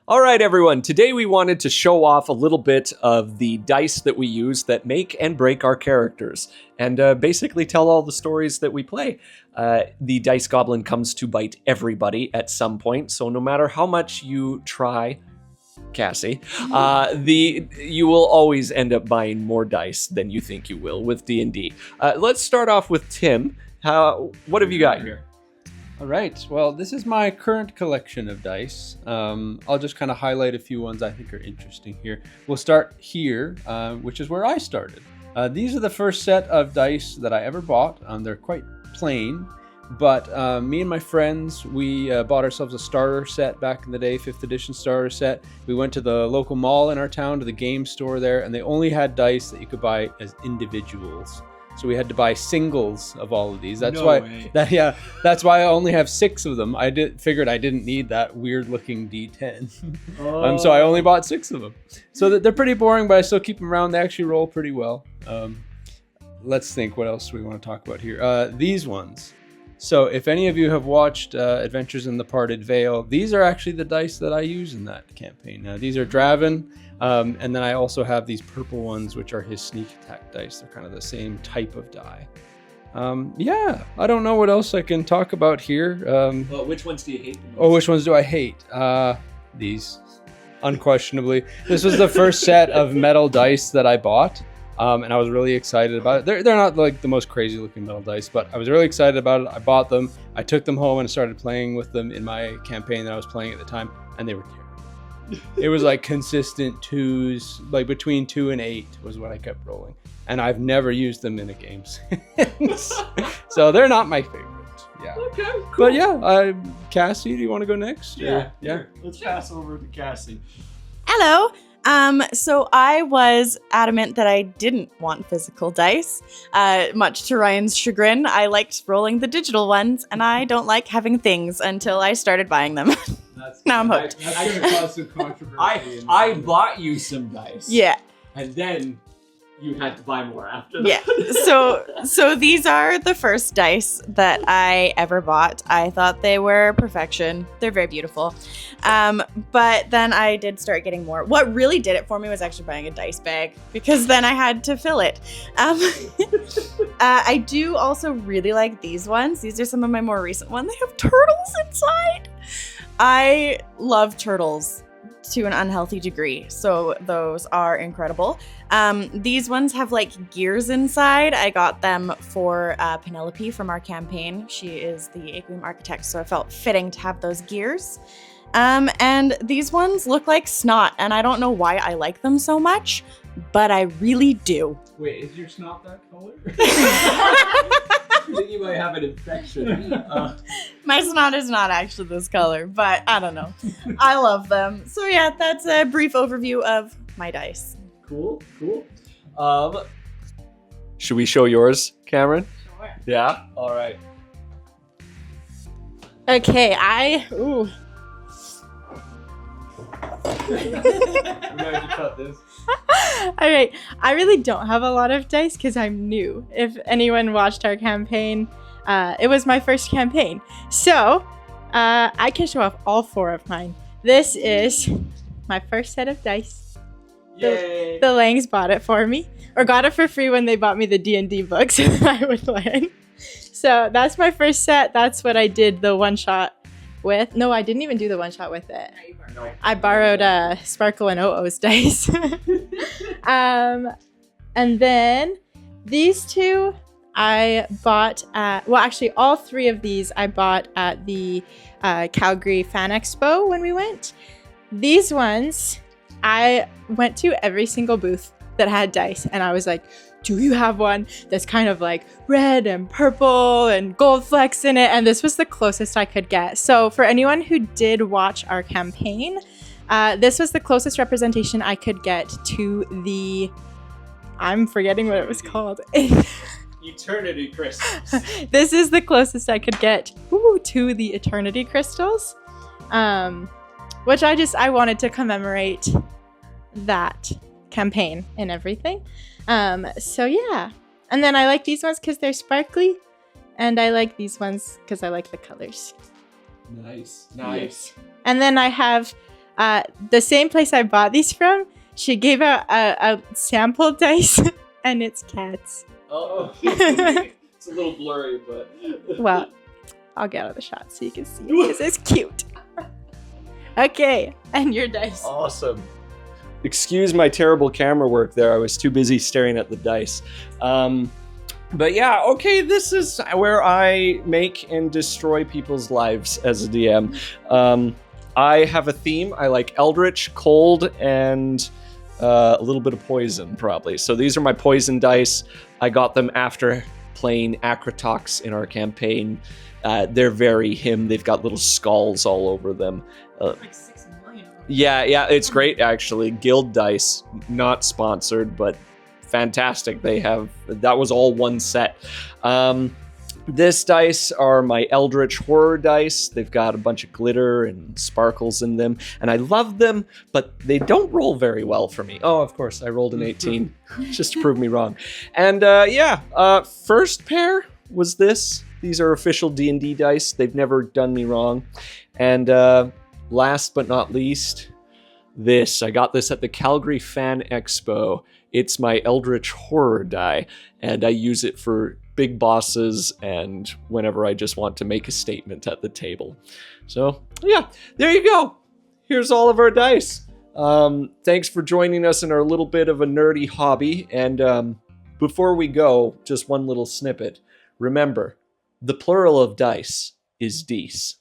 All right, everyone. Today we wanted to show off a little bit of the dice that we use that make and break our characters, and basically tell all the stories that we play. The Dice Goblin comes to bite everybody at some point, so no matter how much you try, Cassie, you will always end up buying more dice than you think you will with D&D. Let's start off with Tim. What have you got here? All right, well, this is my current collection of dice. I'll just kind of highlight a few ones I think are interesting here. We'll start here, which is where I started. These are the first set of dice that I ever bought. They're quite plain, but me and my friends, we bought ourselves a starter set back in the day, 5th edition starter set. We went to the local mall in our town, to the game store there, and they only had dice that you could buy as individuals. So we had to buy singles of all of these. That's why that's why I only have 6 of them. I figured I didn't need that weird looking D10. So I only bought 6 of them. So they're pretty boring, but I still keep them around. They actually roll pretty well. Let's think what else we want to talk about here. These ones. So if any of you have watched Adventures in the Parted Veil, these are actually the dice that I use in that campaign. Now these are Draven. And then I also have these purple ones, which are his sneak attack dice. They're kind of the same type of die. I don't know what else I can talk about here. Well, which ones do you hate the most? Oh, which ones do I hate? These, unquestionably. This was the first set of metal dice that I bought, and I was really excited about it. They're not like the most crazy looking metal dice, but I was really excited about it. I bought them. I took them home and started playing with them in my campaign that I was playing at the time, and they were terrible. It was like consistent 2s, like between 2 and 8 was what I kept rolling. And I've never used them in a game since. So they're not my favorite. Yeah. Okay, cool. But yeah, Cassie, do you want to go next? Yeah. Let's pass over to Cassie. Hello. So I was adamant that I didn't want physical dice, much to Ryan's chagrin. I liked rolling the digital ones, and I don't like having things until I started buying them. Now I'm hooked. That's going to cause some controversy. I bought you some dice. Yeah. And then you had to buy more after that. Yeah. So these are the first dice that I ever bought. I thought they were perfection. They're very beautiful. But then I did start getting more. What really did it for me was actually buying a dice bag, because then I had to fill it. I do also really like these ones. These are some of my more recent ones. They have turtles inside. I love turtles to an unhealthy degree, so those are incredible. These ones have like gears inside. I got them for Penelope from our campaign. She is the Aquarium architect, so I felt fitting to have those gears. And these ones look like snot, and I don't know why I like them so much, but I really do. Wait, is your snot that color? I think you might have an infection. My snot is not actually this color, but I don't know. I love them. So yeah, that's a brief overview of my dice. Cool. Should we show yours, Cameron? Sure. Yeah? All right. Okay, We're going to cut this. All right, I really don't have a lot of dice because I'm new. If anyone watched our campaign, it was my first campaign. So I can show off all 4 of mine. This is my first set of dice. Yay! The Langs bought it for me, or got it for free when they bought me the D&D books that I would learn. So that's my first set. That's what I did the one-shot with. No, I didn't even do the one-shot with it. I borrowed Sparkle and OO's dice. And then these 2 I bought at, well, actually all 3 of these I bought at the Calgary Fan Expo when we went. These ones, I went to every single booth that had dice, and I was like, do you have one that's kind of like red and purple and gold flecks in it? And this was the closest I could get. So for anyone who did watch our campaign, this was the closest representation I could get to the, I'm forgetting what it was called. Eternity crystals. This is the closest I could get to the Eternity crystals, which I wanted to commemorate that campaign and everything. So yeah. And then I like these ones because they're sparkly, and I like these ones because I like the colors. Nice. And then I have The same place I bought these from, she gave out a sample dice, and it's cats. Oh, it's a little blurry, but Well, I'll get out of the shot so you can see it because it's cute. Okay, and your dice. awesome. Excuse my terrible camera work there. I was too busy staring at the dice. But yeah, okay, this is where I make and destroy people's lives as a DM. I have a theme. I like Eldritch, Cold, and a little bit of Poison, probably. So these are my Poison dice. I got them after playing Akratox in our campaign. They're very him. They've got little skulls all over them. Like 6 million. Yeah, it's great, actually. Guild dice, not sponsored, but fantastic. That was all one set. This dice are my Eldritch Horror dice. They've got a bunch of glitter and sparkles in them, and I love them, but they don't roll very well for me. Oh, of course, I rolled an 18, just to prove me wrong. And first pair was this. These are official D&D dice. They've never done me wrong. And last but not least, this. I got this at the Calgary Fan Expo. It's my Eldritch Horror die, and I use it for big bosses and whenever I just want to make a statement at the table. So, yeah, there you go. Here's all of our dice. Thanks for joining us in our little bit of a nerdy hobby. And before we go, just one little snippet. Remember, the plural of dice is dice.